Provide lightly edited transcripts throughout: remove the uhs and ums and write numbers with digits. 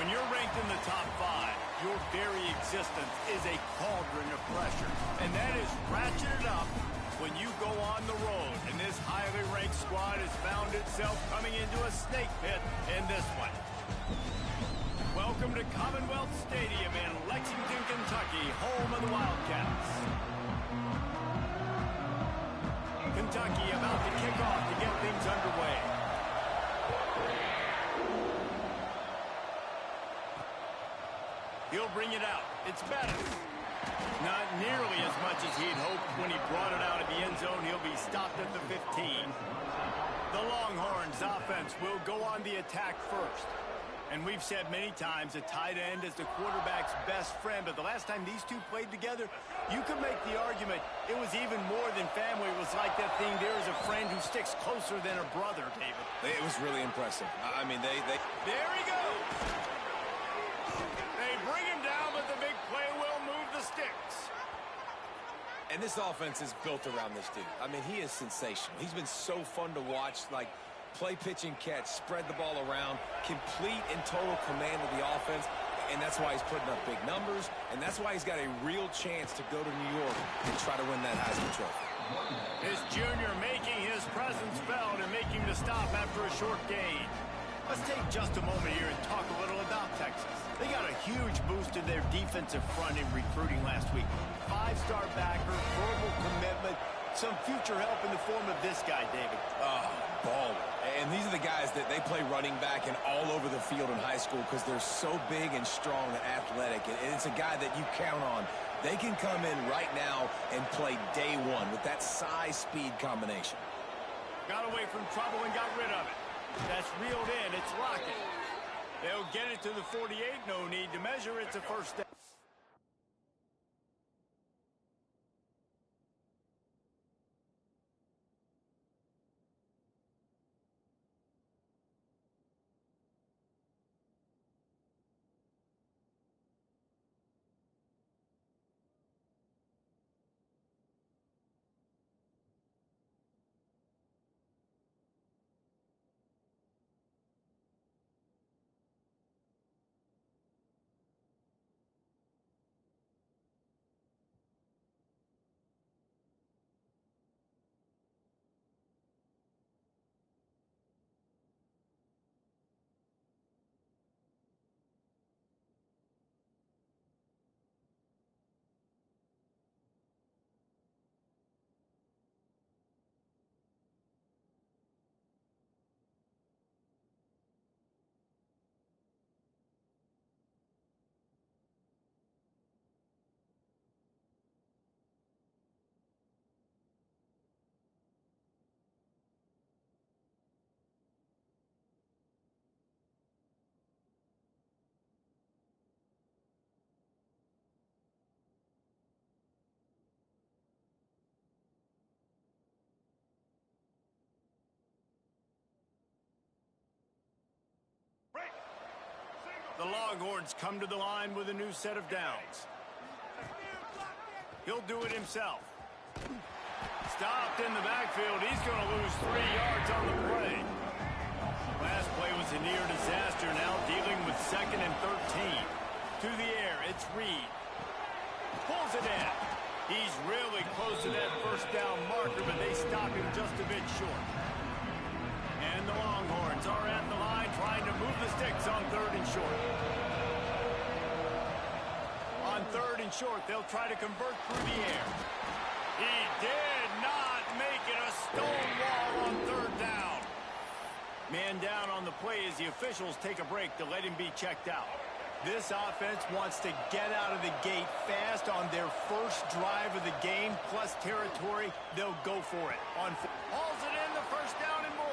When you're ranked in the top 5, your very existence is a cauldron of pressure. And that is ratcheted up when you go on the road. And this highly ranked squad has found itself coming into a snake pit in this one. Welcome to Commonwealth Stadium in Lexington, Kentucky, home of the Wildcats. Kentucky about to kick off to get things underway. He'll bring it out. It's Bettis. Not nearly as much as he'd hoped when he brought it out of the end zone. He'll be stopped at the 15. The Longhorns offense will go on the attack first. And we've said many times a tight end is the quarterback's best friend. But the last time these two played together, you could make the argument it was even more than family. It was like that thing, there is a friend who sticks closer than a brother, David. It was really impressive. I mean, they... There he goes. They bring him down, but the big play will move the sticks. And this offense is built around this dude. I mean, he is sensational. He's been so fun to watch, like play, pitch, and catch, spread the ball around, complete and total command of the offense, and that's why he's putting up big numbers, and that's why he's got a real chance to go to New York and try to win that Heisman Trophy. This junior making his presence felt and making the stop after a short gain. Let's take just a moment here and talk a little about Texas. They got a huge boost in their defensive front in recruiting last week. 5-star backer, verbal commitment, some future help in the form of this guy, David. Baller. And these are the guys that they play running back and all over the field in high school because they're so big and strong and athletic. And it's a guy that you count on. They can come in right now and play day one with that size-speed combination. Got away from trouble and got rid of it. That's reeled in. It's Lockett. They'll get it to the 48. No need to measure. It's a first down. The Longhorns come to the line with a new set of downs. He'll do it himself. Stopped in the backfield. He's going to lose 3 yards on the play. Last play was a near disaster. Now dealing with 2nd and 13. To the air, it's Reed. Pulls it in. He's really close to that first down marker, but they stop him just a bit short. And the Longhorns are at the line trying to move the sticks on 3rd and short. On 3rd and short, they'll try to convert through the air. He did not make it a stone wall on 3rd down. Man down on the play as the officials take a break to let him be checked out. This offense wants to get out of the gate fast on their first drive of the game, plus territory. They'll go for it. Hauls it in, the first down and more.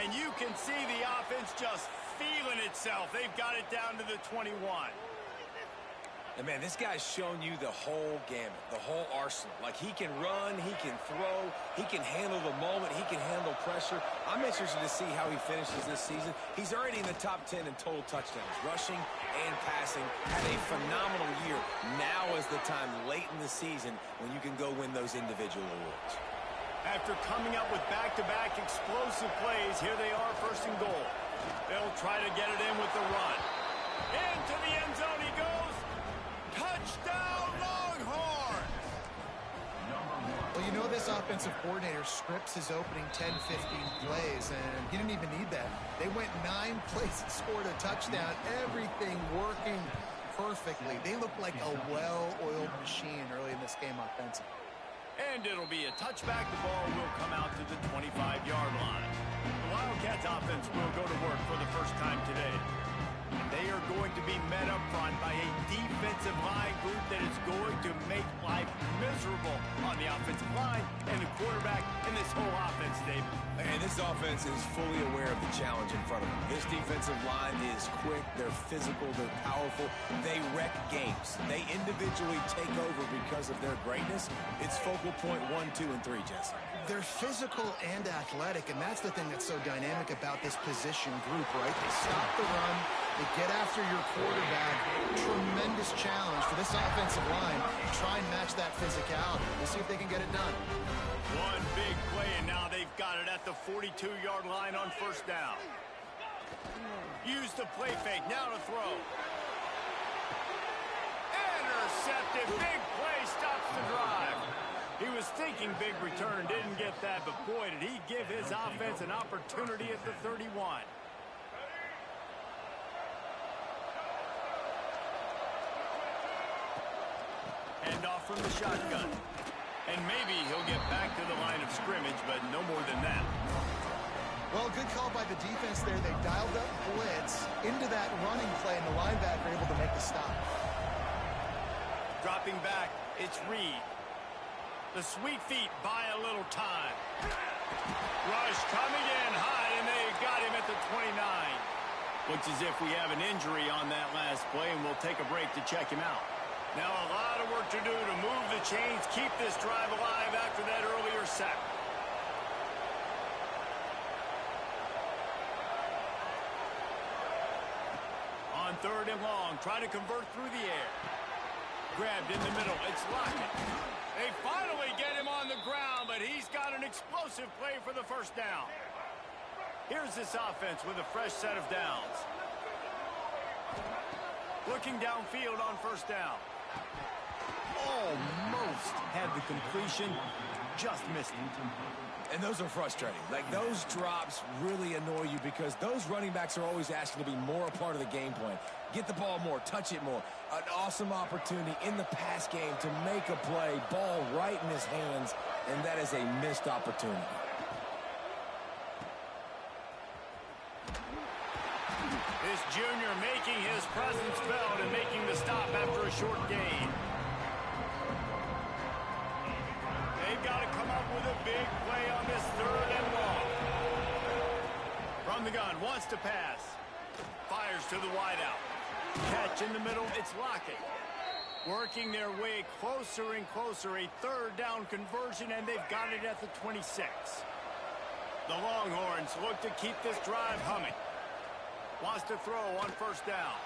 And you can see the offense just feeling itself. They've got it down to the 21. And, man, this guy's shown you the whole gamut, the whole arsenal. Like, he can run, he can throw, he can handle the moment, he can handle pressure. I'm interested to see how he finishes this season. He's already in the top 10 in total touchdowns, rushing and passing. Had a phenomenal year. Now is the time late in the season when you can go win those individual awards. After coming up with back-to-back explosive plays, here they are, 1st and goal. They'll try to get it in with the run. Into the end zone he goes. Touchdown, Longhorns! Well, you know this offensive coordinator scripts his opening 10, 15 plays, and he didn't even need that. They went 9 plays and scored a touchdown. Everything working perfectly. They look like a well-oiled machine early in this game offensively. And it'll be a touchback. The ball will come out to the 25-yard line. The Wildcats offense will go to work for the first time today. They are going to be met up front by a defensive line group that is going to make life miserable on the offensive line and the quarterback in this whole offense, Dave. And this offense is fully aware of the challenge in front of them. This defensive line is quick, they're physical, they're powerful, they wreck games. They individually take over because of their greatness. It's focal point 1, 2, and 3, Jesse. They're physical and athletic, and that's the thing that's so dynamic about this position group, right? They stop the run, they get after your quarterback. Tremendous challenge for this offensive line to try and match that physicality. We'll see if they can get it done. One big play, and now they've got it at the 42-yard line on first down. Use the play fake, now to throw. Intercepted, big play, stops the drive. He was thinking big return, didn't get that, but boy, did he give his offense an opportunity at the 31. Hand off from the shotgun. And maybe he'll get back to the line of scrimmage, but no more than that. Well, good call by the defense there. They dialed up blitz into that running play, and the linebacker able to make the stop. Dropping back, it's Reed. The sweet feet buy a little time. Rush coming in high, and they got him at the 29. Looks as if we have an injury on that last play, and we'll take a break to check him out. Now a lot of work to do to move the chains, keep this drive alive after that earlier sack. On third and long, try to convert through the air. Grabbed in the middle, it's Lockett. They finally get him on the ground, but he's got an explosive play for the first down. Here's this offense with a fresh set of downs. Looking downfield on first down. Almost had the completion, just missed it. And those are frustrating. Like, those drops really annoy you because those running backs are always asking to be more a part of the game plan. Get the ball more, touch it more. An awesome opportunity in the pass game to make a play, ball right in his hands, and that is a missed opportunity. This junior making his presence felt and making the stop after a short gain. They've got to come up with a big play on this third and long. From the gun, wants to pass. Fires to the wideout. Catch in the middle, it's Lockett. Working their way closer and closer, a third down conversion, and they've got it at the 26. The Longhorns look to keep this drive humming. Wants to throw on first down.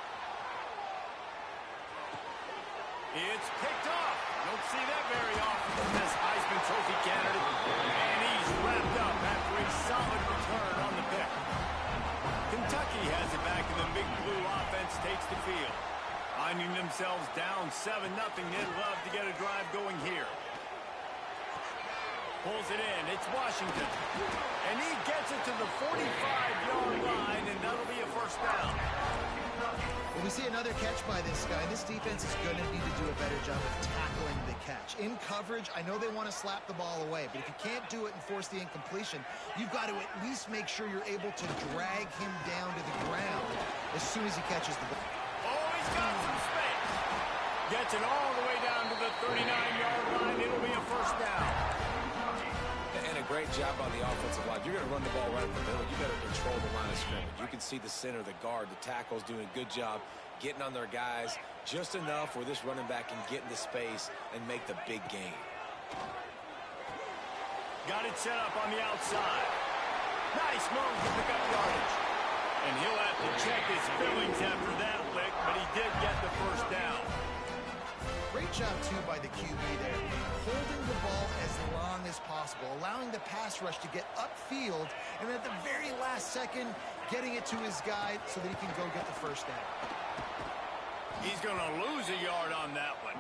It's picked off. Don't see that very often from this Heisman Trophy candidate. And he's wrapped up after a solid return on the pick. Kentucky has it back, and the Big Blue offense takes the field. Finding themselves down 7-0, they'd love to get a drive going here. Pulls it in. It's Washington. And he gets it to the 45-yard line, and that'll be a first down. Well, we see another catch by this guy. This defense is going to need to do a better job of tackling the catch. In coverage, I know they want to slap the ball away, but if you can't do it and force the incompletion, you've got to at least make sure you're able to drag him down to the ground as soon as he catches the ball. Oh, he's got some space. Gets it all the way down to the 39-yard line. It'll be a first down. And a great job on the offensive line. You're going to run the ball right in the middle. You better control the line of scrimmage. You can see the center, the guard, the tackles doing a good job getting on their guys just enough where this running back can get into space and make the big gain. Got it set up on the outside. Nice move to pick up yardage. And he'll have to check his feelings after that lick, but he did get the first down. Great job, too, by the QB there. Holding the ball as long as possible, allowing the pass rush to get upfield, and at the very last second, getting it to his guy so that he can go get the first down. He's going to lose a yard on that one.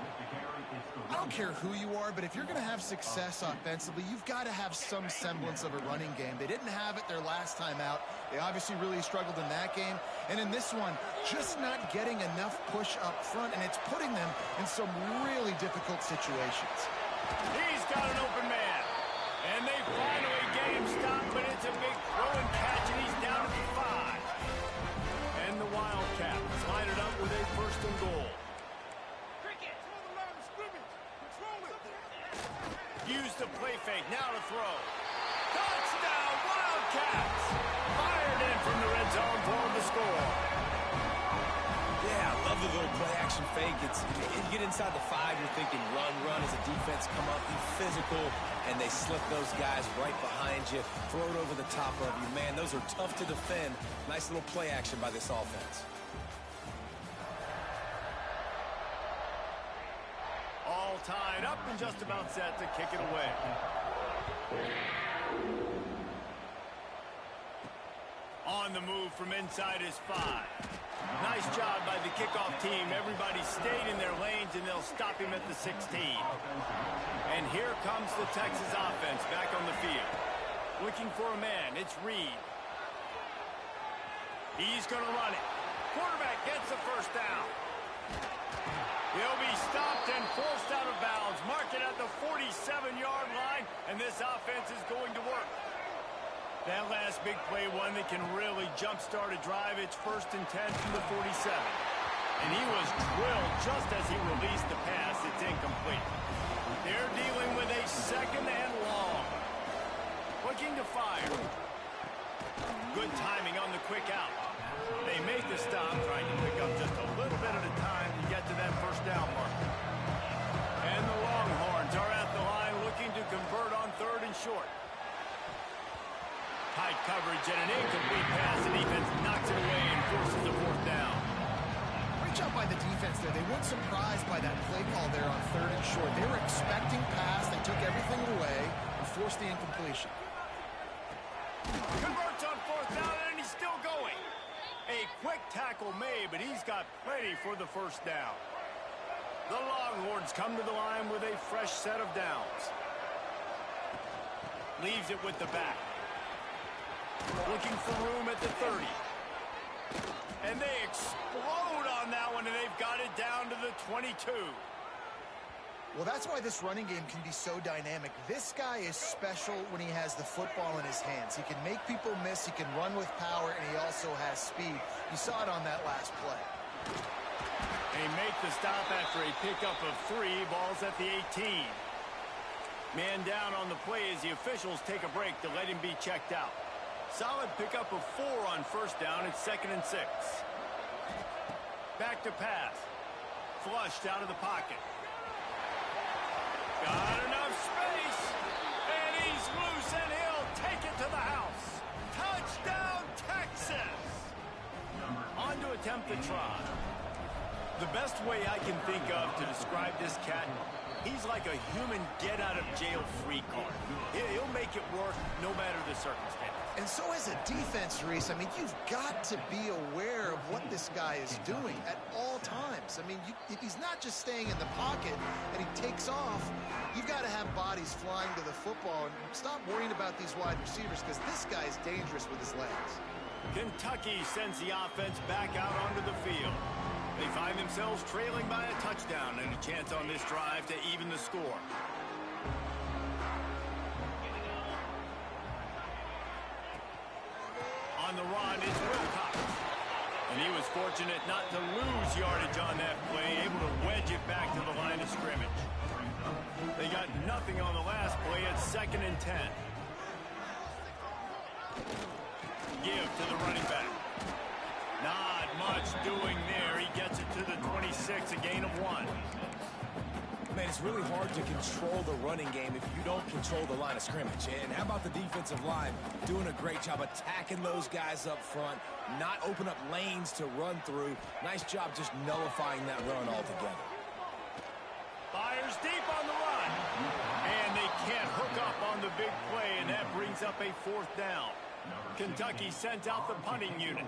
I don't care who you are, but if you're going to have success offensively, you've got to have some semblance of a running game. They didn't have it their last time out. They obviously really struggled in that game. And in this one, just not getting enough push up front, and it's putting them in some really difficult situations. He's got an open man. And they finally get him stopped, but it's a big throw and catch, and he's down at the 5. And the Wildcats line it up with a first and goal. Use the play fake, now to throw. Touchdown, Wildcats! Fired in from the red zone for the score. Yeah, I love the little play-action fake. You get inside the 5, you're thinking run as a defense, come up, be physical, and they slip those guys right behind you, throw it over the top of you. Man, those are tough to defend. Nice little play action by this offense. All tied up and just about set to kick it away. On the move from inside his 5. Nice job by the kickoff team. Everybody stayed in their lanes, and they'll stop him at the 16. And here comes the Texas offense back on the field. Looking for a man. It's Reed. He's going to run it. Quarterback gets the first down. He'll be stopped and forced out of bounds. Mark it at the 47-yard line, and this offense is going to work. That last big play, one that can really jumpstart a drive. It's 1st and 10 from the 47. And he was drilled just as he released the pass. It's incomplete. They're dealing with a 2nd and long. Looking to fire. Good timing on the quick out. They make the stop, trying to pick up just a little bit at a time to get to that first down marker. And the Longhorns are at the line looking to convert on 3rd and short. Tight coverage and an incomplete pass. The defense knocks it away and forces the 4th down. Great job by the defense there. They weren't surprised by that play call there on 3rd and short. They were expecting pass. They took everything away and forced the incompletion. Converts on 4th down, and he's still going. A quick tackle made, but he's got plenty for the first down. The Longhorns come to the line with a fresh set of downs. Leaves it with the back. Looking for room at the 30. And they explode on that one, and they've got it down to the 22. Well, that's why this running game can be so dynamic. This guy is special when he has the football in his hands. He can make people miss, he can run with power, and he also has speed. You saw it on that last play. They make the stop after a pickup of 3. Ball's at the 18. Man down on the play as the officials take a break to let him be checked out. Solid pickup of 4 on 1st down. It's 2nd and 6. Back to pass. Flushed out of the pocket. Got enough space, and he's loose, and he'll take it to the house. Touchdown, Texas! On to attempt the try. The best way I can think of to describe this cat, he's like a human get-out-of-jail-free card. He'll make it work no matter the circumstance. And so as a defense, Reese, I mean, you've got to be aware of what this guy is doing at all times. I mean, if he's not just staying in the pocket and he takes off, you've got to have bodies flying to the football and stop worrying about these wide receivers because this guy is dangerous with his legs. Kentucky sends the offense back out onto the field. They find themselves trailing by a touchdown and a chance on this drive to even the score. On the run is Wilcox. And he was fortunate not to lose yardage on that play, able to wedge it back to the line of scrimmage. They got nothing on the last play. It's 2nd and 10. Give to the running back. Not much doing there. He gets it to the 26, a gain of 1. Man, it's really hard to control the running game if you don't control the line of scrimmage. And how about the defensive line doing a great job attacking those guys up front, not open up lanes to run through. Nice job just nullifying that run altogether. Fires deep on the run. And they can't hook up on the big play, and that brings up a 4th down. Kentucky sends out the punting unit.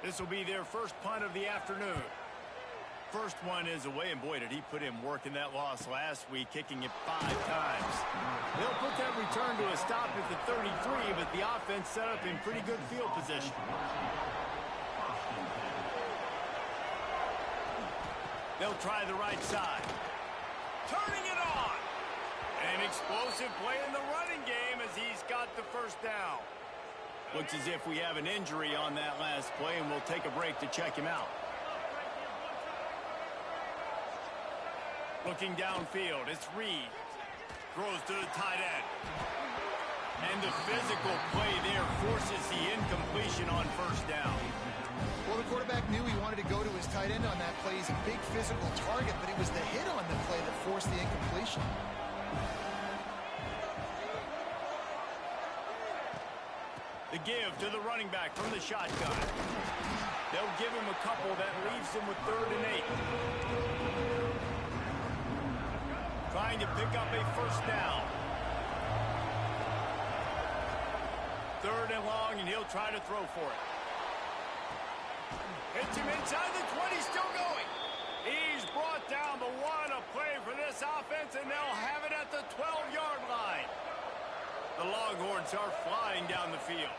This will be their first punt of the afternoon. First one is away, and boy, did he put in work in that loss last week, kicking it 5 times. They'll put that return to a stop at the 33, but the offense set up in pretty good field position. They'll try the right side. Turning it on. An explosive play in the running game as he's got the first down. Looks as if we have an injury on that last play, and we'll take a break to check him out. Looking downfield, it's Reed. Throws to the tight end. And the physical play there forces the incompletion on first down. Well, the quarterback knew he wanted to go to his tight end on that play. He's a big physical target, but it was the hit on the play that forced the incompletion. The give to the running back from the shotgun. They'll give him a couple that leaves him with 3rd and 8. Trying to pick up a first down. 3rd and long, and he'll try to throw for it. Hits him inside the 20, still going. He's brought down, but what a play for this offense, and they'll have it at the 12-yard line. The Longhorns are flying down the field.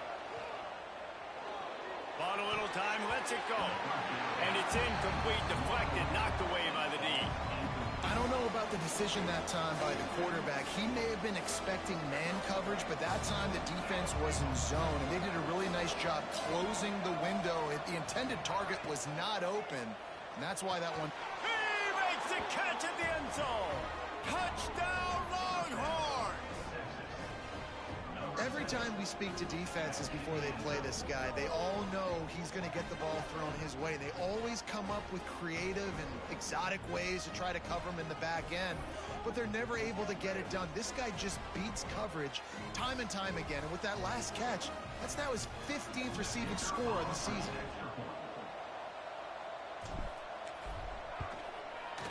Bought a little time, lets it go. And it's incomplete, deflected, knocked away by the D. I don't know about the decision that time by the quarterback. He may have been expecting man coverage, but that time the defense was in zone, and they did a really nice job closing the window. The intended target was not open, and that's why that one... He makes the catch at the end zone. Touchdown, Longhorns! Every time we speak to defenses before they play this guy, they all know he's going to get the ball thrown his way. They always come up with creative and exotic ways to try to cover him in the back end, but they're never able to get it done. This guy just beats coverage time and time again, and with that last catch, that's now his 15th receiving score of the season.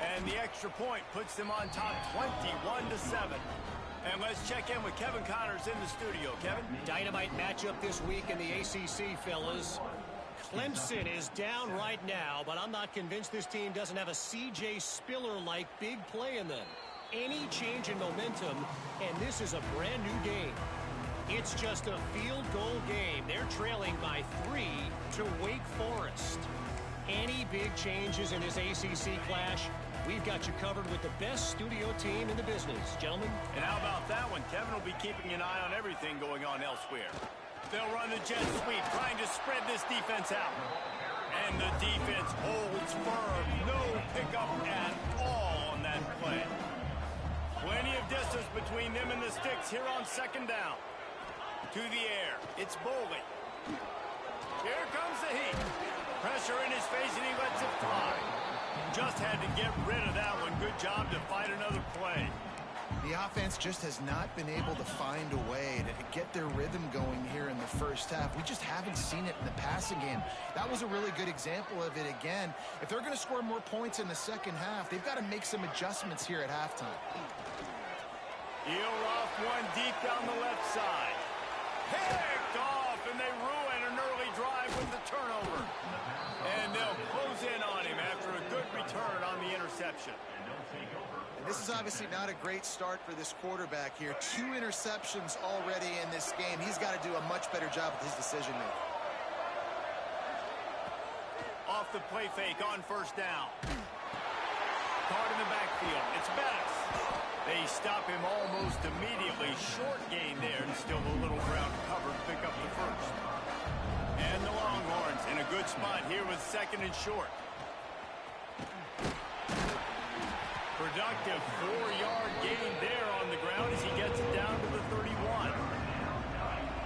And the extra point puts them on top 21-7. And let's check in with Kevin Connors in the studio. Kevin? Dynamite matchup this week in the ACC, fellas. Clemson is down right now, but I'm not convinced this team doesn't have a C.J. Spiller-like big play in them. Any change in momentum, and this is a brand new game. It's just a field goal game. They're trailing by 3 to Wake Forest. Any big changes in this ACC clash, we've got you covered with the best studio team in the business, gentlemen. And how about that one? Kevin will be keeping an eye on everything going on elsewhere. They'll run the jet sweep, trying to spread this defense out. And the defense holds firm. No pickup at all on that play. Plenty of distance between them and the sticks here on 2nd down. To the air. It's Boley. Here comes the heat. Pressure in his face, and he lets it fly. Just had to get rid of that one. Good job to find another play. The offense just has not been able to find a way to get their rhythm going here in the first half. We just haven't seen it in the passing game. That was a really good example of it again. If they're going to score more points in the second half, they've got to make some adjustments here at halftime. He'll off one deep down the left side. Picked off, and they ruin an early drive with the turnover. And they'll close in on him after a good return on the interception. And this is obviously not a great start for this quarterback here. 2 interceptions already in this game. He's got to do a much better job with his decision making. Off the play fake on first down. Card in the backfield. It's Bettis. They stop him almost immediately. Short gain there, and still a little ground to cover to pick up the first. And the Longhorns in a good spot here with 2nd and short. Productive 4-yard gain there on the ground as he gets it down to the 31.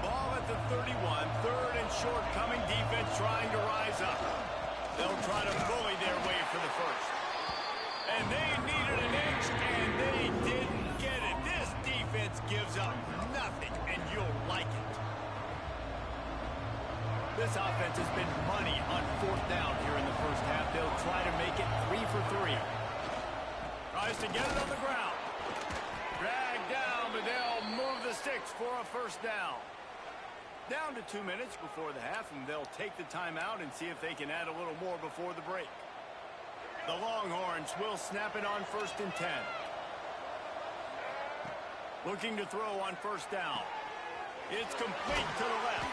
Ball at the 31. 3rd and short coming. Defense trying to rise up. They'll try to bully their way for the first. And they needed an inch, and they didn't get it. This defense gives up nothing, and you'll like it. This offense has been money on 4th down here in the first half. They'll try to make it 3 for 3. Tries to get it on the ground. Dragged down, but they'll move the sticks for a first down. Down to 2 minutes before the half, and they'll take the timeout and see if they can add a little more before the break. The Longhorns will snap it on 1st and 10. Looking to throw on first down. It's complete to the left.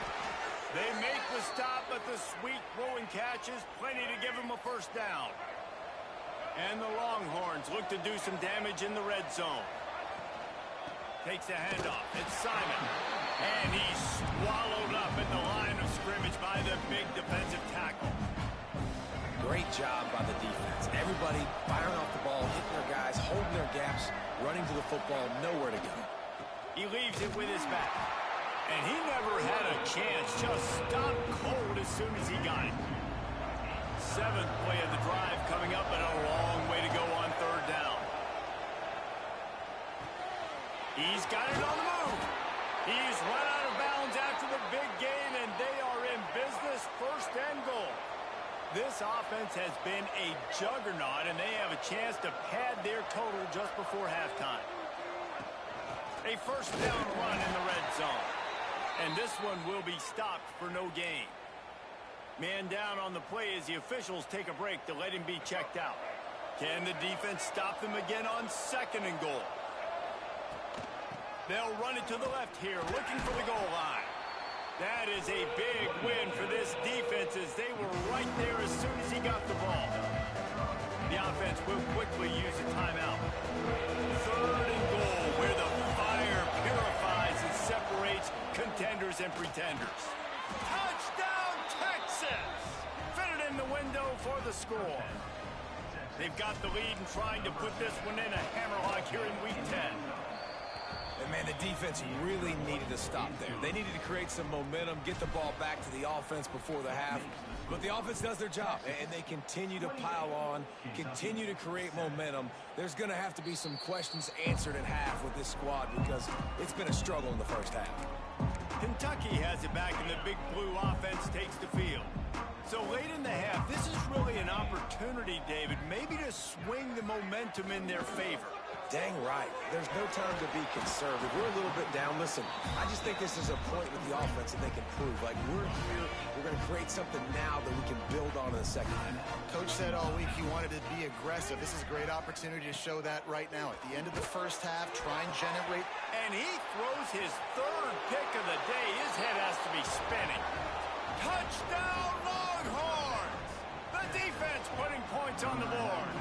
They make the stop, but the sweet throwing catch is plenty to give them a first down. And the Longhorns look to do some damage in the red zone. Takes the handoff. It's Simon. And he's swallowed up at the line of scrimmage by the big defensive tackle. Great job by the defense. Everybody firing off the ball, hitting their guys, holding their gaps, running to the football, nowhere to go. He leaves it with his back. And he never had a chance. Just stopped cold as soon as he got it. 7th play of the drive coming up, and a long way to go on 3rd down. He's got it on the move. He's run out of bounds after the big gain, and they are in business, 1st and goal. This offense has been a juggernaut, and they have a chance to pad their total just before halftime. A first down run in the red zone. And this one will be stopped for no gain. Man down on the play as the officials take a break to let him be checked out. Can the defense stop them again on 2nd and goal? They'll run it to the left here, looking for the goal line. That is a big win for this defense as they were right there as soon as he got the ball. The offense will quickly use a timeout. 3rd and goal, where the fire purifies and separates contenders and pretenders. Touchdown, Texas! Fitted in the window for the score. They've got the lead and trying to put this one in a hammerlock here in Week 10. And, man, the defense really needed to stop there. They needed to create some momentum, get the ball back to the offense before the half. But the offense does their job, and they continue to pile on, continue to create momentum. There's going to have to be some questions answered at half with this squad because it's been a struggle in the first half. Kentucky has it back, and the Big Blue offense takes the field. So late in the half, this is really an opportunity, David, maybe to swing the momentum in their favor. Dang right. There's no time to be conservative. We're a little bit down. Listen, I just think this is a point with the offense that they can prove. Like, we're here. We're going to create something now that we can build on in the second half. Coach said all week he wanted to be aggressive. This is a great opportunity to show that right now. At the end of the first half, try and generate. And he throws his 3rd pick of the day. His head has to be spinning. Touchdown, Longhorns! The defense putting points on the board.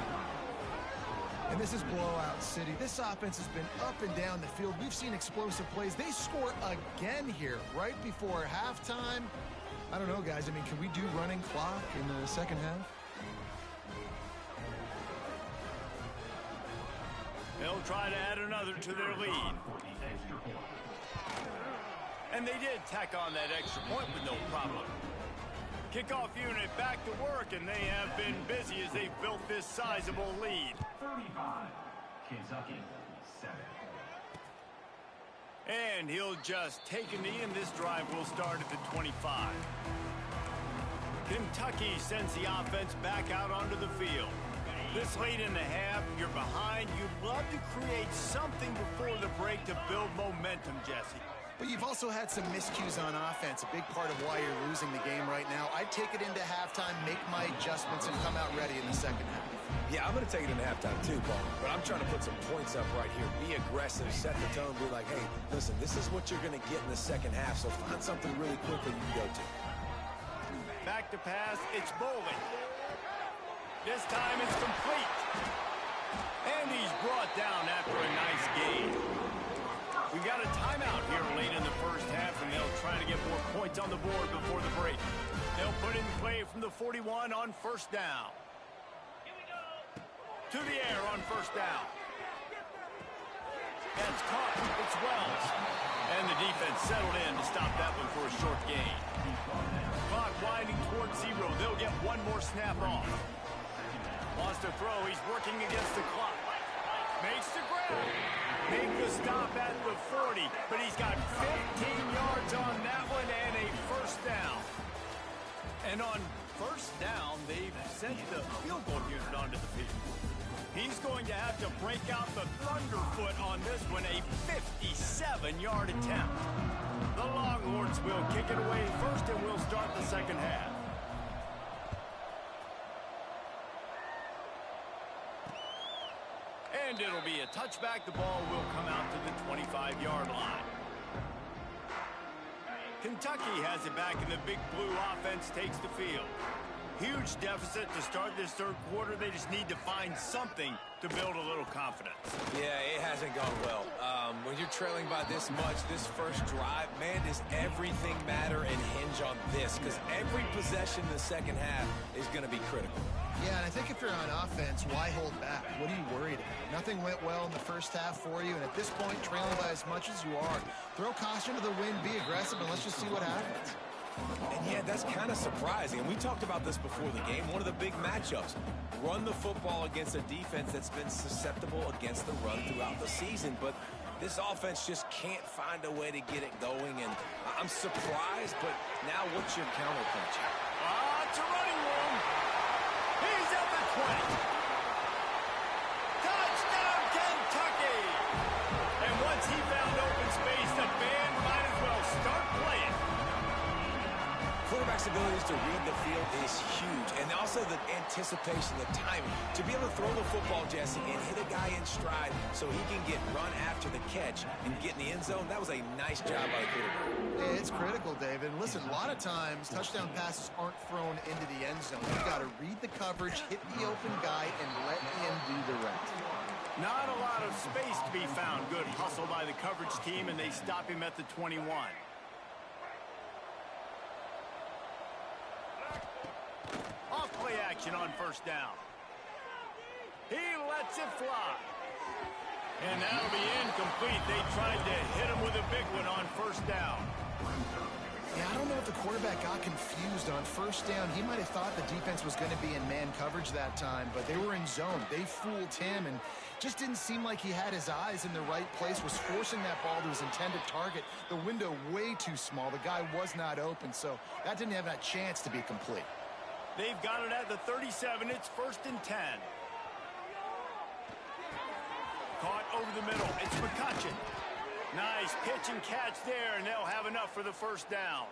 And this is blowout city. This offense has been up and down the field. We've seen explosive plays. They score again here right before halftime. I don't know, guys. I mean, can we do running clock in the second half? They'll try to add another to their lead. And they did tack on that extra point with no problem. Kickoff unit back to work, and they have been busy as they've built this sizable lead. 35, Kentucky, 7. And he'll just take a knee, and this drive will start at the 25. Kentucky sends the offense back out onto the field. This late in the half, you're behind. You'd love to create something before the break to build momentum, Jesse. But you've also had some miscues on offense, a big part of why you're losing the game right now. I'd take it into halftime, make my adjustments, and come out ready in the second half. Yeah, I'm going to take it into halftime too, Paul. But I'm trying to put some points up right here. Be aggressive, set the tone, be like, hey, listen, this is what you're going to get in the second half, so find something really quickly you can go to. Back to pass, it's Bowling. This time it's complete. And he's brought down after a nice gain. We've got a timeout here late in the first half, and they'll try to get more points on the board before the break. They'll put in play from the 41 on first down. To the air on first down. That's caught. It's Wells. And the defense settled in to stop that one for a short gain. Clock winding towards 0. They'll get one more snap off. Wants to throw. He's working against the clock. Makes the grab. Make the stop at the 40, but he's got 15 yards on that one and a first down. And on first down, they've sent the field goal unit onto the field. He's going to have to break out the thunderfoot on this one, a 57-yard attempt. The Longhorns will kick it away first, and we'll start the second half. And it'll be a touchback. The ball will come out to the 25-yard line. Kentucky has it back, and the Big Blue offense takes the field. Huge deficit to start this third quarter. They just need to find something to build a little confidence. Yeah, it hasn't gone well. When you're trailing by this much, this first drive, man, does everything matter and hinge on this? Because every possession in the second half is going to be critical. Yeah, and I think if you're on offense, why hold back? What are you worried about? Nothing went well in the first half for you, and at this point, trailing by as much as you are, throw caution to the wind, be aggressive, and let's just see what happens. And yeah, that's kind of surprising. And we talked about this before the game. One of the big matchups. Run the football against a defense that's been susceptible against the run throughout the season. But this offense just can't find a way to get it going. And I'm surprised, but now what's your counterpunch? It's a running room. He's at the 20. Touchdown, Kentucky! And once he found open space, the band might as well start playing. Quarterback's abilities to read the field is huge, and also the anticipation, the timing. To be able to throw the football, Jesse, and hit a guy in stride so he can get run after the catch and get in the end zone, that was a nice job by the quarterback. Yeah, it's critical, David. Listen, a lot of times, touchdown passes aren't thrown into the end zone. You've got to read the coverage, hit the open guy, and let him do the rest. Not a lot of space to be found. Good hustle by the coverage team, and they stop him at the 21. Off-play action on first down. He lets it fly. And that'll be incomplete. They tried to hit him with a big one on first down. Yeah, I don't know if the quarterback got confused on first down. He might have thought the defense was going to be in man coverage that time, but they were in zone. They fooled him, and just didn't seem like he had his eyes in the right place, was forcing that ball to his intended target. The window way too small. The guy was not open, so that didn't have that chance to be complete. They've got it at the 37. It's 1st and 10. Caught over the middle. It's McCutcheon. Nice pitch and catch there, and they'll have enough for the first down.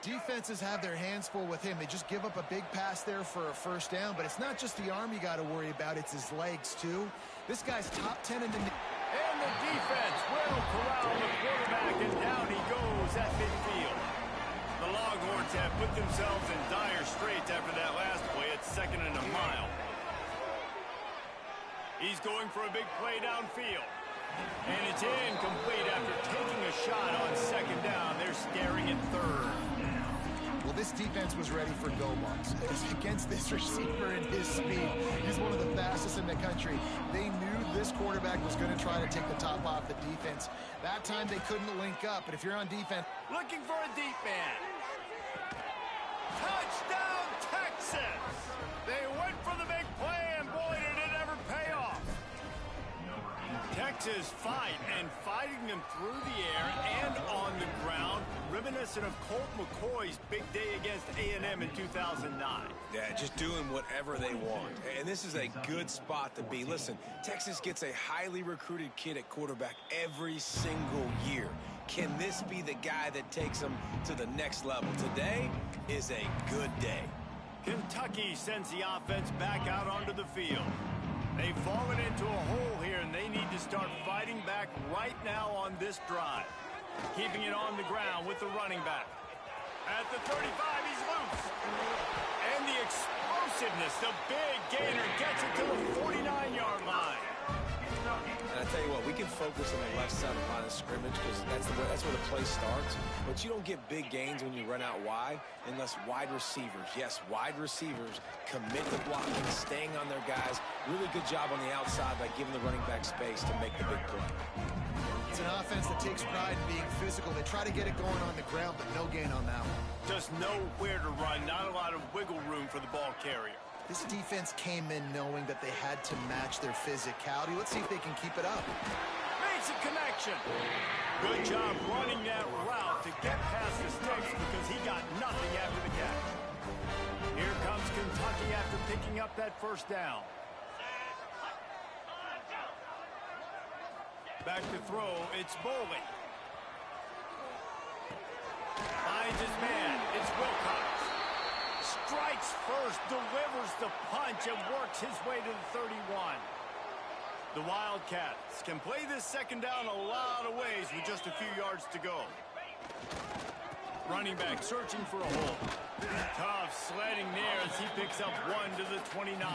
Defenses have their hands full with him. They just give up a big pass there for a first down, but it's not just the arm you got to worry about. It's his legs, too. This guy's top 10 in the... And the defense will corral the quarterback, and down he goes at midfield. The Longhorns have put themselves in dire straits after that last play. It's 2nd and a mile. He's going for a big play downfield. And it's incomplete after taking a shot on 2nd down. They're staring at 3rd. Well, this defense was ready for go balls. Against this receiver and his speed, he's one of the fastest in the country. They knew this quarterback was going to try to take the top off the defense. That time they couldn't link up, but if you're on defense... Looking for a deep man. Touchdown, Texas! They went for the big play, and boy, did it ever pay off. Texas fighting them through the air and on the ground, reminiscent of Colt McCoy's big day against A&M in 2009. Yeah, just doing whatever they want. And this is a good spot to be. Listen, Texas gets a highly recruited kid at quarterback every single year. Can this be the guy that takes them to the next level? Today is a good day. Kentucky sends the offense back out onto the field. They've fallen into a hole here, and they need to start fighting back right now on this drive. Keeping it on the ground with the running back. At the 35, he's loose. And the explosiveness, the big gainer gets it to the 49-yard line. And I tell you what, we can focus on the left side of the line of scrimmage because that's where the play starts. But you don't get big gains when you run out wide unless wide receivers, yes, wide receivers commit to blocking, staying on their guys. Really good job on the outside by giving the running back space to make the big play. It's an offense that takes pride in being physical. They try to get it going on the ground, but no gain on that one. Just nowhere to run, not a lot of wiggle room for the ball carrier. This defense came in knowing that they had to match their physicality. Let's see if they can keep it up. Makes a connection. Good job running that route to get past the sticks because he got nothing after the catch. Here comes Kentucky after picking up that first down. Back to throw, it's Bowling. Finds his man, it's Wilcox. Strikes first, delivers the punch, and works his way to the 31. The Wildcats can play this second down a lot of ways with just a few yards to go. Running back searching for a hole. Tough sledding there as he picks up 1 to the 29.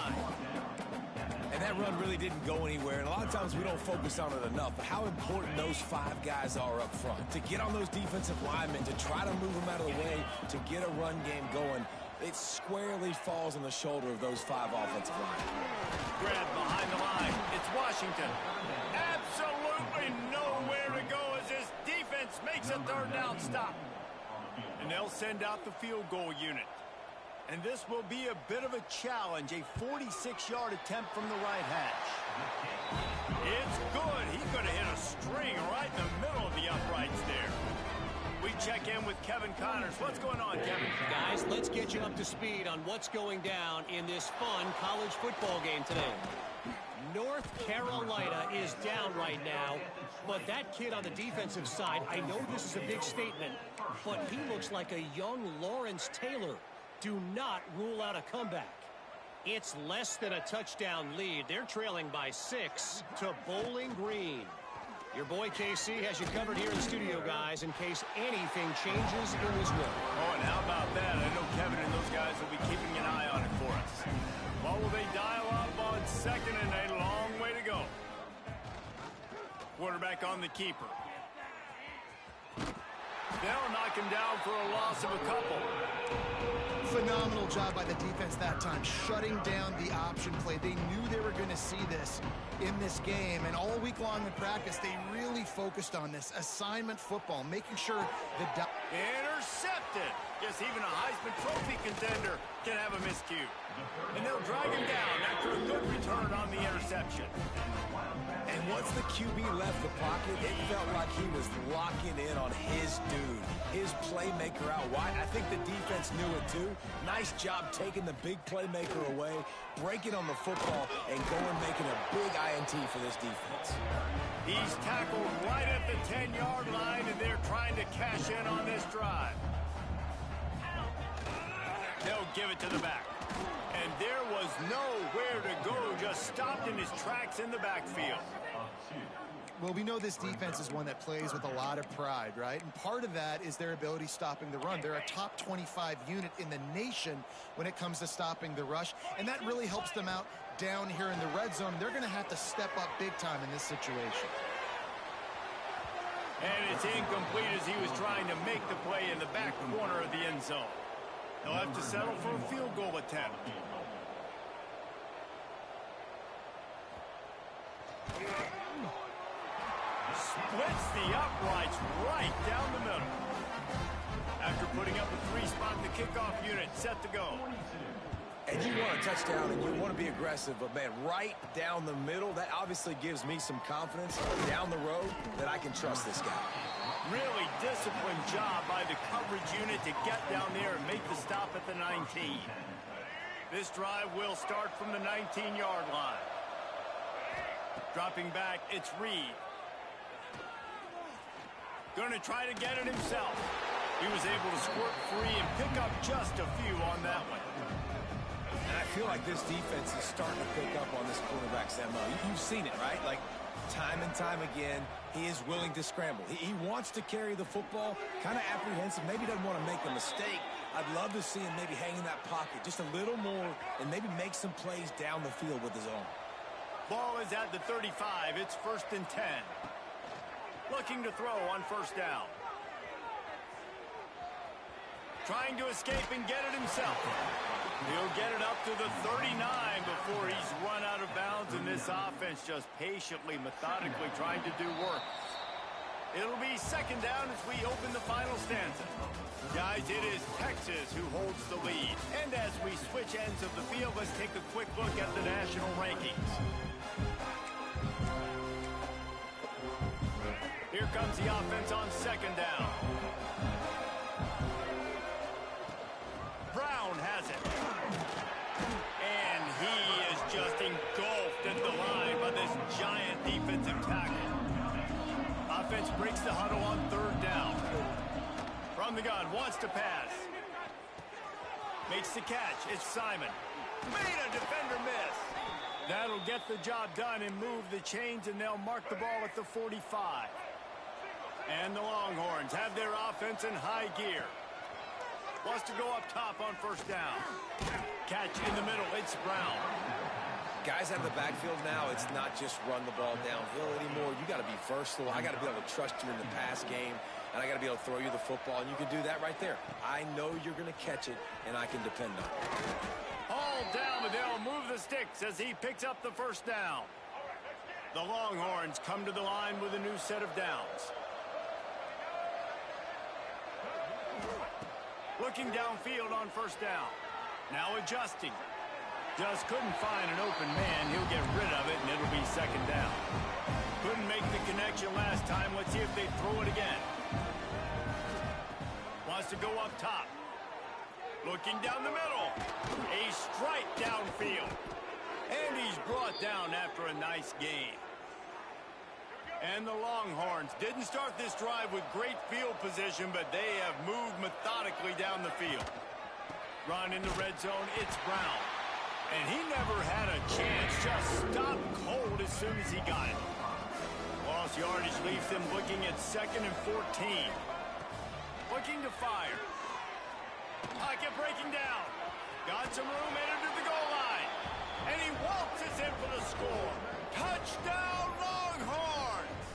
And that run really didn't go anywhere. And a lot of times we don't focus on it enough. But how important those 5 guys are up front. To get on those defensive linemen, to try to move them out of the way, to get a run game going, it squarely falls on the shoulder of those 5 offensive linemen. Grab behind the line. It's Washington. Absolutely nowhere to go as this defense makes a third down stop. And they'll send out the field goal unit. And this will be a bit of a challenge, a 46-yard attempt from the right hash. It's good. He could have hit a string right in the middle of the uprights there. We check in with Kevin Connors. What's going on, Kevin? Guys, let's get you up to speed on what's going down in this fun college football game today. North Carolina is down right now, but that kid on the defensive side, I know this is a big statement, but he looks like a young Lawrence Taylor. Do not rule out a comeback. It's less than a touchdown lead. They're trailing by 6 to Bowling Green. Your boy KC has you covered here in the studio, guys, in case anything changes in this one. Oh, and how about that? I know Kevin and those guys will be keeping an eye on it for us. What will they dial up on second and a long way to go? Quarterback on the keeper. They'll knock him down for a loss of a couple. Phenomenal job by the defense that time, shutting down the option play. They knew they were going to see this in this game, and all week long in practice, they really focused on this assignment football, making sure the... Intercepted! Yes, even a Heisman Trophy contender can have a miscue. And they'll drag him down after a good return on the interception. And once the QB left the pocket, it felt like he was locking in on his dude, his playmaker out wide. I think the defense knew it too. Nice job taking the big playmaker away, breaking on the football, and going making a big INT for this defense. He's tackled right at the 10-yard line, and they're trying to cash in on this drive. They'll give it to the back. And there was nowhere to go, just stopped in his tracks in the backfield. Well, we know this defense is one that plays with a lot of pride, right? And part of that is their ability stopping the run. They're a top 25 unit in the nation when it comes to stopping the rush, and that really helps them out down here in the red zone. They're going to have to step up big time in this situation. And it's incomplete as he was trying to make the play in the back corner of the end zone. They'll have to settle for a field goal attempt. Splits the uprights right down the middle. After putting up a 3-spot, the kickoff unit set to go. And you want a touchdown and you want to be aggressive, but man, right down the middle, that obviously gives me some confidence down the road that I can trust this guy. Really disciplined job by the coverage unit to get down there and make the stop at the 19. This drive will start from the 19-yard line. Dropping back, it's Reed. Going to try to get it himself. He was able to squirt free and pick up just a few on that one. And I feel like this defense is starting to pick up on this quarterback's MO. You've seen it, right? Like, time and time again, he is willing to scramble. He wants to carry the football, kind of apprehensive, maybe doesn't want to make a mistake. I'd love to see him maybe hang in that pocket just a little more and maybe make some plays down the field with his own. Ball is at the 35. It's 1st and 10. Looking to throw on 1st down. Trying to escape and get it himself. He'll get it up to the 39 before he's run out of bounds, and this offense just patiently, methodically trying to do work. It'll be 2nd down as we open the final stanza. Guys, it is Texas who holds the lead. And as we switch ends of the field, let's take a quick look at the national rankings. Here comes the offense on 2nd down. Brown has it. And he is just engulfed at the line by this giant defensive tackle. the gun, wants to pass. Makes the catch. It's Simon. Made a defender miss. That'll get the job done and move the chains, and they'll mark the ball at the 45. And the Longhorns have their offense in high gear. Wants to go up top on first down. Catch in the middle. It's Brown. Guys out of the backfield now, it's not just run the ball downhill anymore. You got to be versatile. I got to be able to trust you in the pass game, and I got to be able to throw you the football, and you can do that right there. I know you're going to catch it, and I can depend on it. Hauled down, but they'll move the sticks as he picks up the first down. The Longhorns come to the line with a new set of downs. Looking downfield on first down. Now adjusting. Just couldn't find an open man. He'll get rid of it, and it'll be second down. Couldn't make the connection last time. Let's see if they throw it again. Wants to go up top. Looking down the middle. A strike downfield. And he's brought down after a nice gain. And the Longhorns didn't start this drive with great field position, but they have moved methodically down the field. Run in the red zone. It's Brown. And he never had a chance. Just stopped cold as soon as he got it. Lost yardage leaves them looking at 2nd and 14. Looking to fire. Pocket breaking down. Got some room, headed to the goal line. And he waltzes in for the score. Touchdown, Longhorns!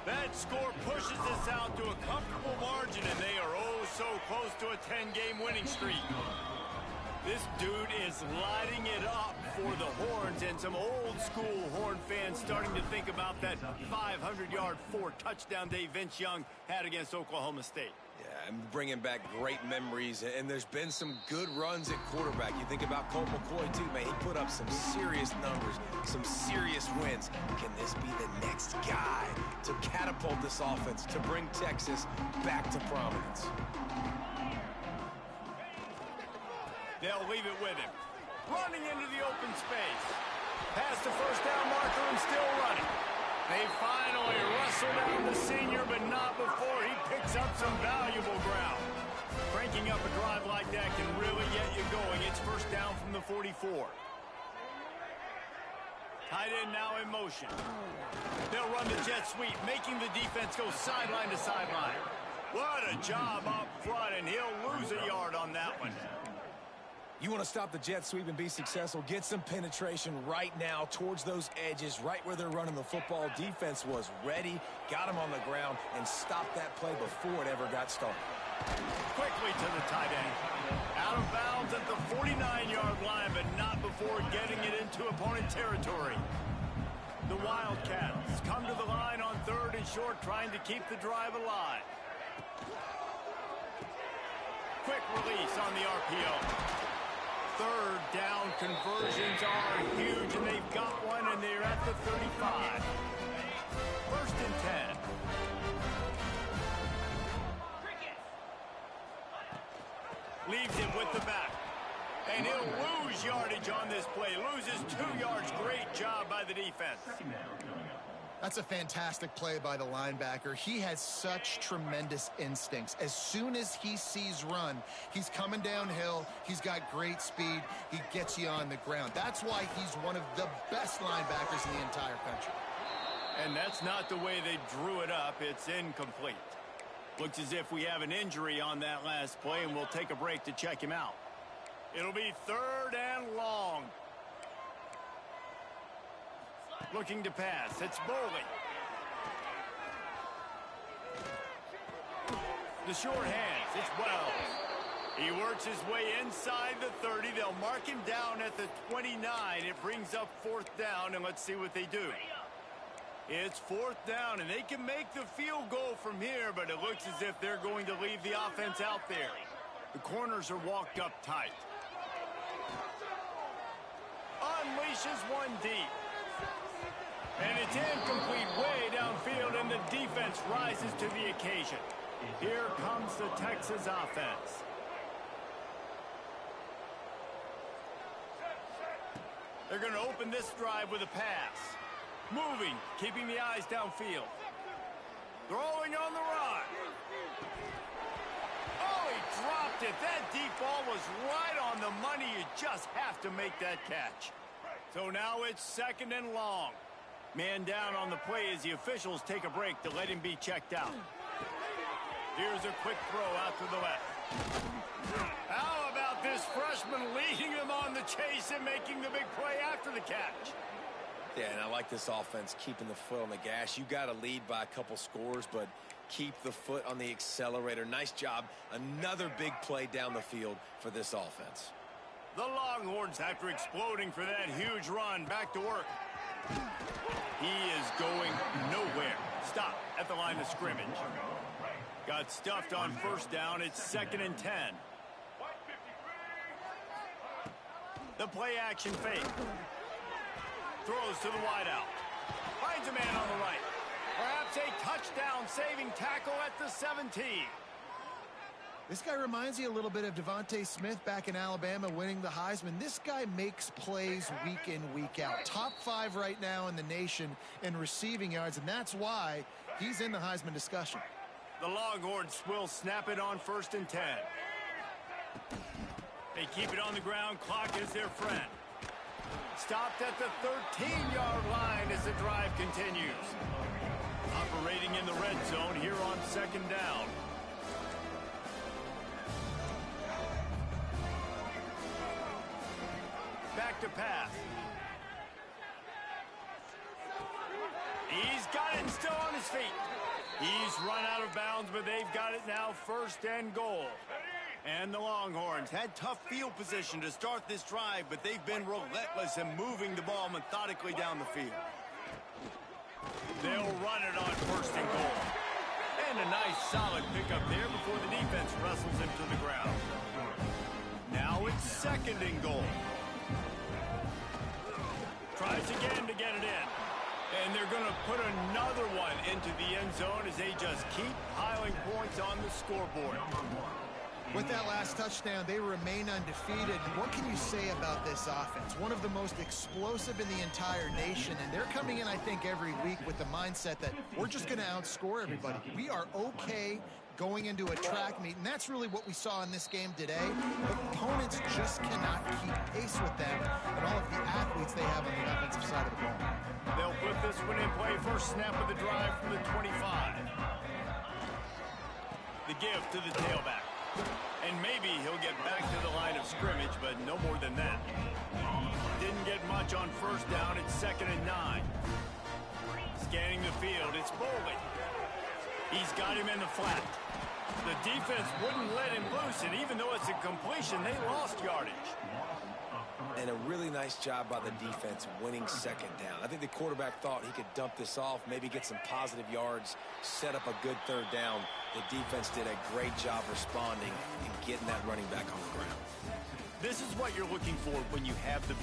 That score pushes us out to a comfortable margin, and they are oh so close to a 10-game winning streak. This dude is lighting it up for the Horns, and some old-school Horn fans starting to think about that 500-yard, 4-touchdown day Vince Young had against Oklahoma State. Yeah, I'm bringing back great memories, and there's been some good runs at quarterback. You think about Colt McCoy, too, man. He put up some serious numbers, some serious wins. Can this be the next guy to catapult this offense, to bring Texas back to prominence? They'll leave it with him. Running into the open space. Past the first down marker and still running. They finally wrestle down the senior, but not before he picks up some valuable ground. Cranking up a drive like that can really get you going. It's first down from the 44. Tight end now in motion. They'll run the jet sweep, making the defense go sideline to sideline. What a job up front, and he'll lose a yard on that one. You want to stop the jet sweep and be successful, get some penetration right now towards those edges, right where they're running the football. Defense was ready, got him on the ground, and stopped that play before it ever got started. Quickly to the tight end. Out of bounds at the 49-yard line, but not before getting it into opponent territory. The Wildcats come to the line on 3rd and short, trying to keep the drive alive. Quick release on the RPO. 3rd down conversions are huge, and they've got one, and they're at the 35. 1st and 10. Leaves it with the back. And he'll lose yardage on this play. Loses 2 yards. Great job by the defense. That's a fantastic play by the linebacker. He has such tremendous instincts. As soon as he sees run, he's coming downhill. He's got great speed. He gets you on the ground. That's why he's one of the best linebackers in the entire country. And that's not the way they drew it up. It's incomplete. Looks as if we have an injury on that last play, and we'll take a break to check him out. It'll be 3rd and long. Looking to pass. It's Bowling. The short hands. It's Wells. He works his way inside the 30. They'll mark him down at the 29. It brings up 4th down, and let's see what they do. It's 4th down, and they can make the field goal from here, but it looks as if they're going to leave the offense out there. The corners are walked up tight. Unleashes one deep. And it's incomplete way downfield, and the defense rises to the occasion. Here comes the Texas offense. They're going to open this drive with a pass. Moving, keeping the eyes downfield. Throwing on the run. dropped it. That deep ball was right on the money. You just have to make that catch. So now it's 2nd and long. Man down on the play as the officials take a break to let him be checked out. Here's a quick throw out to the left. How about this freshman leading them on the chase and making the big play after the catch? Yeah, and I like this offense keeping the foot on the gas. You got to lead by a couple scores, but keep the foot on the accelerator. Nice job. Another big play down the field for this offense. The Longhorns, after exploding for that huge run, back to work. He is going nowhere. Stop at the line of scrimmage. Got stuffed on 1st down. It's 2nd and 10. The play action fake. Throws to the wideout. Finds a man on the right. Perhaps a touchdown-saving tackle at the 17. This guy reminds you a little bit of Devontae Smith back in Alabama winning the Heisman. This guy makes plays week in, week out. Top 5 right now in the nation in receiving yards, and that's why he's in the Heisman discussion. The Longhorns will snap it on 1st and 10. They keep it on the ground. Clock is their friend. Stopped at the 13-yard line as the drive continues. Operating in the red zone here on 2nd down. Back to pass. He's got it and still on his feet. He's run out of bounds, but they've got it now 1st and goal. And the Longhorns had tough field position to start this drive, but they've been relentless in moving the ball methodically down the field. They'll run it on 1st and goal. And a nice solid pickup there before the defense wrestles him to the ground. Now it's 2nd and goal. Tries again to get it in. And they're going to put another one into the end zone as they just keep piling points on the scoreboard. With that last touchdown, they remain undefeated. What can you say about this offense? One of the most explosive in the entire nation, and they're coming in, I think, every week with the mindset that we're just going to outscore everybody. We are okay going into a track meet, and that's really what we saw in this game today. Opponents just cannot keep pace with them and all of the athletes they have on the offensive side of the ball. They'll put this one in play. First snap of the drive from the 25. The give to the tailback. And maybe he'll get back to the line of scrimmage, but no more than that. Didn't get much on 1st down. It's 2nd and 9. Scanning the field. It's Boley. He's got him in the flat. The defense wouldn't let him loose, and even though it's a completion, they lost yardage. And a really nice job by the defense winning 2nd down. I think the quarterback thought he could dump this off, maybe get some positive yards, set up a good 3rd down. The defense did a great job responding and getting that running back on the ground. This is what you're looking for when you have the...